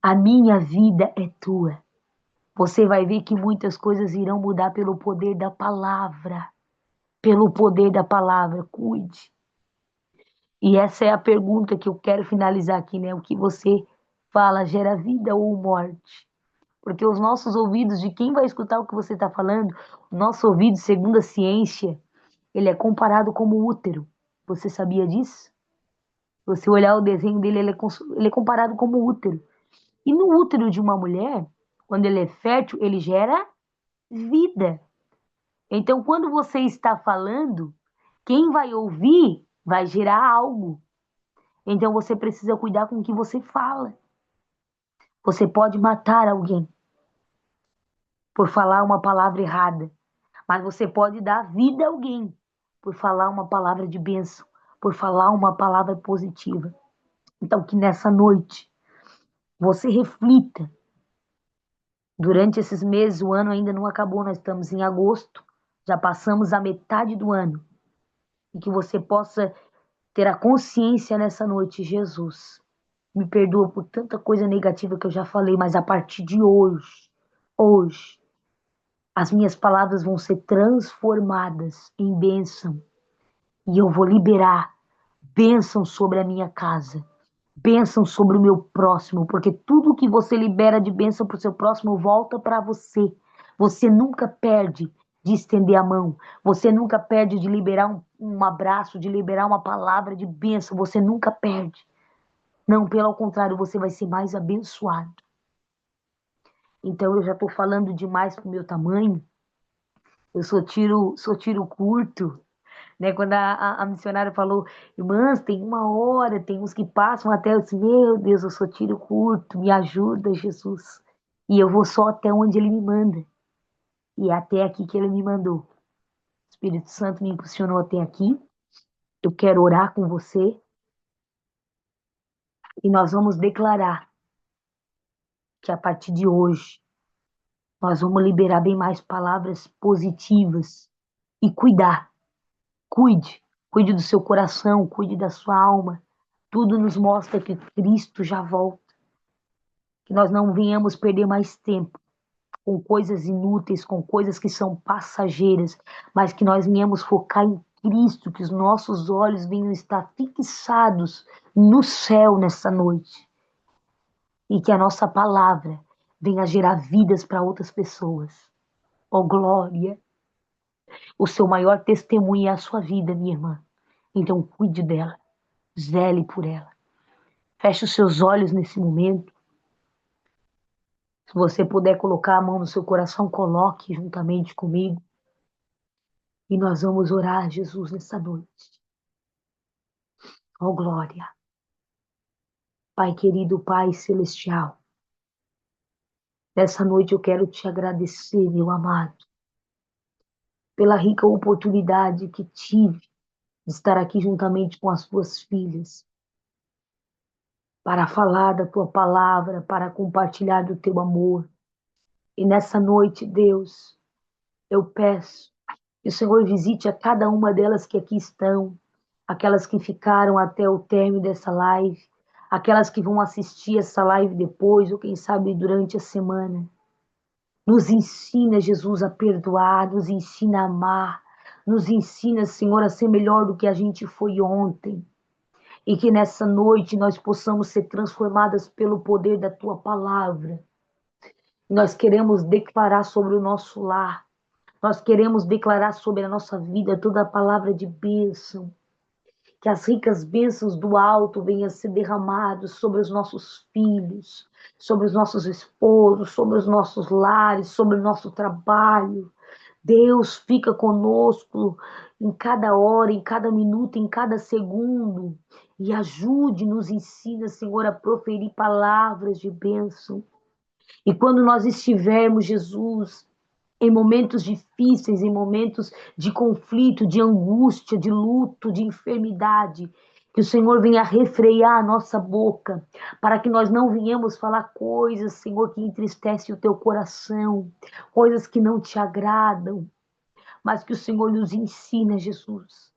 A minha vida é tua. Você vai ver que muitas coisas irão mudar pelo poder da palavra. Pelo poder da palavra, cuide. E essa é a pergunta que eu quero finalizar aqui, né? O que você fala gera vida ou morte? Porque os nossos ouvidos, de quem vai escutar o que você está falando, o nosso ouvido, segundo a ciência, ele é comparado como útero. Você sabia disso? Se você olhar o desenho dele, ele é comparado como útero. E no útero de uma mulher, quando ele é fértil, ele gera vida. Então, quando você está falando, quem vai ouvir vai gerar algo. Então, você precisa cuidar com o que você fala. Você pode matar alguém por falar uma palavra errada, mas você pode dar vida a alguém por falar uma palavra de bênção, por falar uma palavra positiva. Então, que nessa noite você reflita. Durante esses meses, o ano ainda não acabou, nós estamos em agosto, já passamos a metade do ano. E que você possa ter a consciência nessa noite, Jesus, me perdoa por tanta coisa negativa que eu já falei, mas a partir de hoje, as minhas palavras vão ser transformadas em bênção. E eu vou liberar bênção sobre a minha casa, bênção sobre o meu próximo, porque tudo que você libera de bênção para o seu próximo volta para você. Você nunca perde de estender a mão, você nunca perde de liberar um abraço, de liberar uma palavra de bênção, você nunca perde. Não, pelo contrário, você vai ser mais abençoado. Então eu já estou falando demais pro meu tamanho, eu sou tiro curto, né? Quando a missionária falou, irmãs, tem 1 hora, tem uns que passam até, eu disse, meu Deus, eu sou tiro curto, me ajuda, Jesus. E eu vou só até onde Ele me manda. E é até aqui que Ele me mandou. O Espírito Santo me impulsionou até aqui. Eu quero orar com você. E nós vamos declarar que a partir de hoje, nós vamos liberar bem mais palavras positivas. E cuidar. Cuide. Cuide do seu coração, cuide da sua alma. Tudo nos mostra que Cristo já volta. Que nós não venhamos perder mais tempo com coisas inúteis, com coisas que são passageiras, mas que nós venhamos focar em Cristo, que os nossos olhos venham estar fixados no céu nessa noite. E que a nossa palavra venha gerar vidas para outras pessoas. Oh, glória! O seu maior testemunho é a sua vida, minha irmã. Então cuide dela, zele por ela. Feche os seus olhos nesse momento. Se você puder colocar a mão no seu coração, coloque juntamente comigo. E nós vamos orar, Jesus, nessa noite. Oh, glória. Pai querido, Pai celestial. Nessa noite eu quero te agradecer, meu amado, pela rica oportunidade que tive de estar aqui juntamente com as tuas filhas, para falar da tua palavra, para compartilhar do teu amor. E nessa noite, Deus, eu peço que o Senhor visite a cada uma delas que aqui estão, aquelas que ficaram até o término dessa live, aquelas que vão assistir essa live depois, ou quem sabe durante a semana. Nos ensina, Jesus, a perdoar, nos ensina a amar, nos ensina, Senhor, a ser melhor do que a gente foi ontem. E que nessa noite nós possamos ser transformadas pelo poder da tua palavra. Nós queremos declarar sobre o nosso lar, nós queremos declarar sobre a nossa vida toda a palavra de bênção. Que as ricas bênçãos do alto venham a ser derramadas sobre os nossos filhos, sobre os nossos esposos, sobre os nossos lares, sobre o nosso trabalho. Deus fica conosco em cada hora, em cada minuto, em cada segundo. E ajude, nos ensina, Senhor, a proferir palavras de bênção. E quando nós estivermos, Jesus, em momentos difíceis, em momentos de conflito, de angústia, de luto, de enfermidade, que o Senhor venha refrear a nossa boca, para que nós não venhamos falar coisas, Senhor, que entristecem o teu coração, coisas que não te agradam. mas que o Senhor nos ensina, Jesus,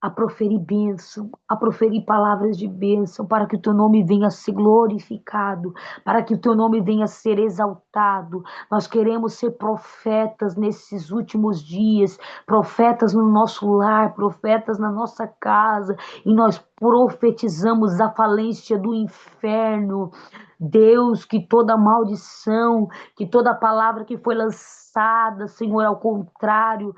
a proferir bênção, a proferir palavras de bênção, para que o teu nome venha a ser glorificado, para que o teu nome venha a ser exaltado. Nós queremos ser profetas nesses últimos dias, profetas no nosso lar, profetas na nossa casa, e nós profetizamos a falência do inferno. Deus, que toda maldição, que toda palavra que foi lançada, Senhor, ao contrário,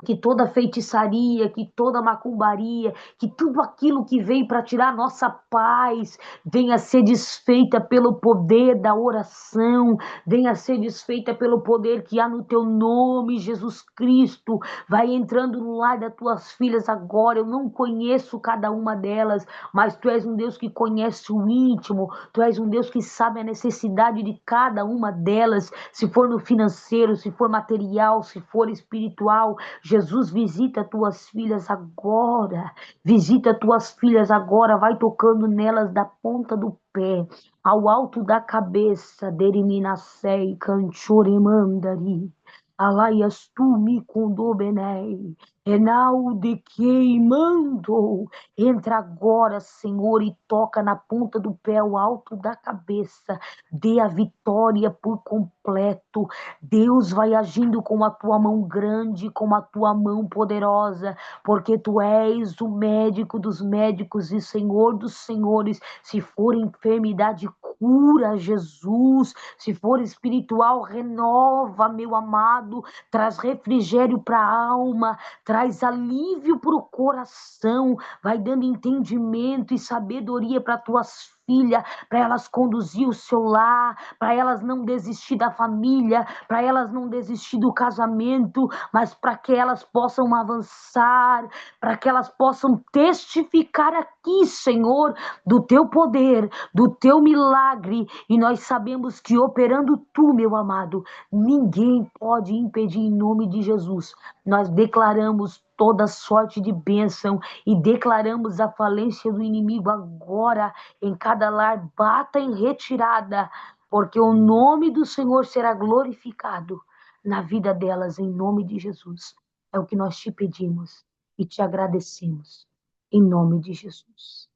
que toda feitiçaria, que toda macumbaria, que tudo aquilo que veio para tirar nossa paz, venha ser desfeita pelo poder da oração, venha ser desfeita pelo poder que há no teu nome, Jesus Cristo. Vai entrando no lar das tuas filhas agora. Eu não conheço cada uma delas, mas tu és um Deus que conhece o íntimo, tu és um Deus que sabe a necessidade de cada uma delas, se for no financeiro, se for material, se for espiritual. Jesus, visita tuas filhas agora, visita tuas filhas agora, vai tocando nelas da ponta do pé ao alto da cabeça, deriminacei, canchoremandari, alaias tu me condobenei, enal de queimando, entra agora, Senhor, e toca na ponta do pé ao alto da cabeça, dê a vitória por completo. Deus vai agindo com a tua mão grande, com a tua mão poderosa, porque tu és o médico dos médicos e Senhor dos senhores. Se for enfermidade, cura, Jesus. Se for espiritual, renova, meu amado. Traz refrigério para a alma, traz alívio para o coração, vai dando entendimento e sabedoria para tuas filhas, para elas conduzir o seu lar, para elas não desistir da família, para elas não desistir do casamento, mas para que elas possam avançar, para que elas possam testificar aqui, Senhor, do teu poder, do teu milagre, e nós sabemos que operando tu, meu amado, ninguém pode impedir em nome de Jesus. Nós declaramos toda sorte de bênção e declaramos a falência do inimigo agora em cada lar, bata em retirada, porque o nome do Senhor será glorificado na vida delas, em nome de Jesus. É o que nós te pedimos e te agradecemos, em nome de Jesus.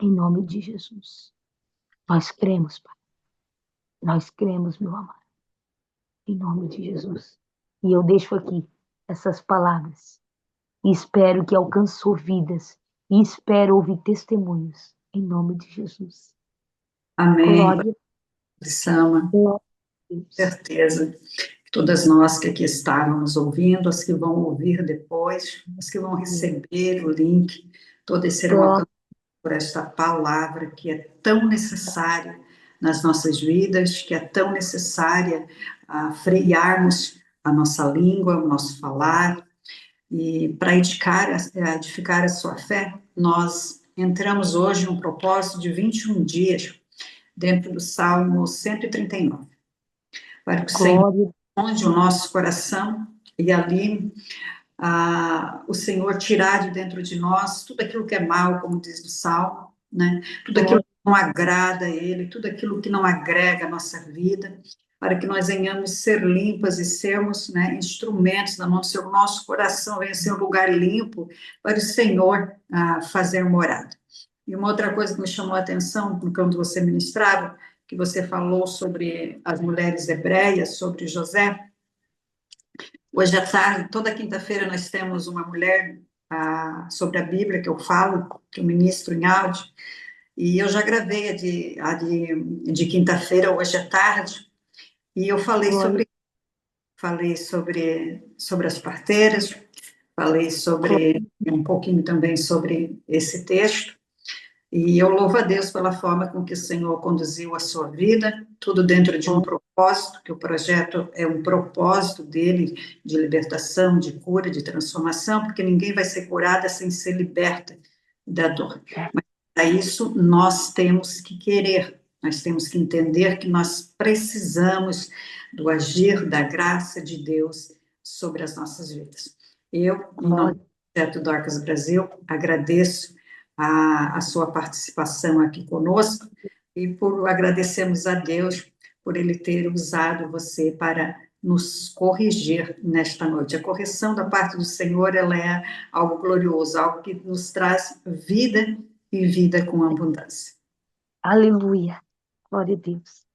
Em nome de Jesus. Nós cremos, Pai. Nós cremos, meu amado, em nome de Jesus. E eu deixo aqui essas palavras e espero que alcançou vidas e espero ouvir testemunhos, em nome de Jesus. Amém, Glória Sama, a Deus. certeza. Todas nós que aqui estávamos ouvindo, as que vão ouvir depois, as que vão receber o link, todas serão Glória. alcançadas por esta palavra que é tão necessária nas nossas vidas, que é tão necessária a frearmos a nossa língua, o nosso falar, e para edificar a sua fé, nós entramos hoje num propósito de 21 dias dentro do Salmo 139, para que o Senhor Glória. onde o nosso coração e ali o Senhor tirar de dentro de nós tudo aquilo que é mal, como diz o Salmo, né? Tudo aquilo que não agrada a Ele, tudo aquilo que não agrega a nossa vida, para que nós venhamos ser limpas e sermos, né, instrumentos na mão do Senhor, nosso coração venha ser um lugar limpo para o Senhor fazer morada. E uma outra coisa que me chamou a atenção, quando você ministrava, que você falou sobre as mulheres hebreias, sobre José. Hoje à tarde, toda quinta-feira, nós temos uma mulher sobre a Bíblia, que eu falo, que eu ministro em áudio, e eu já gravei a de quinta-feira, hoje à tarde, e eu falei sobre as parteiras, falei sobre um pouquinho também sobre esse texto, e eu louvo a Deus pela forma com que o Senhor conduziu a sua vida, tudo dentro de um propósito, que o projeto é um propósito dele de libertação, de cura, de transformação, porque ninguém vai ser curada sem ser liberta da dor. Mas para isso nós temos que querer, nós temos que entender que nós precisamos do agir da graça de Deus sobre as nossas vidas. Eu, em nome do projeto Dorcas Brasil, agradeço a sua participação aqui conosco e por agradecermos a Deus por Ele ter usado você para nos corrigir nesta noite. A correção da parte do Senhor, ela é algo glorioso, algo que nos traz vida e vida com abundância. Aleluia. Glória a Deus.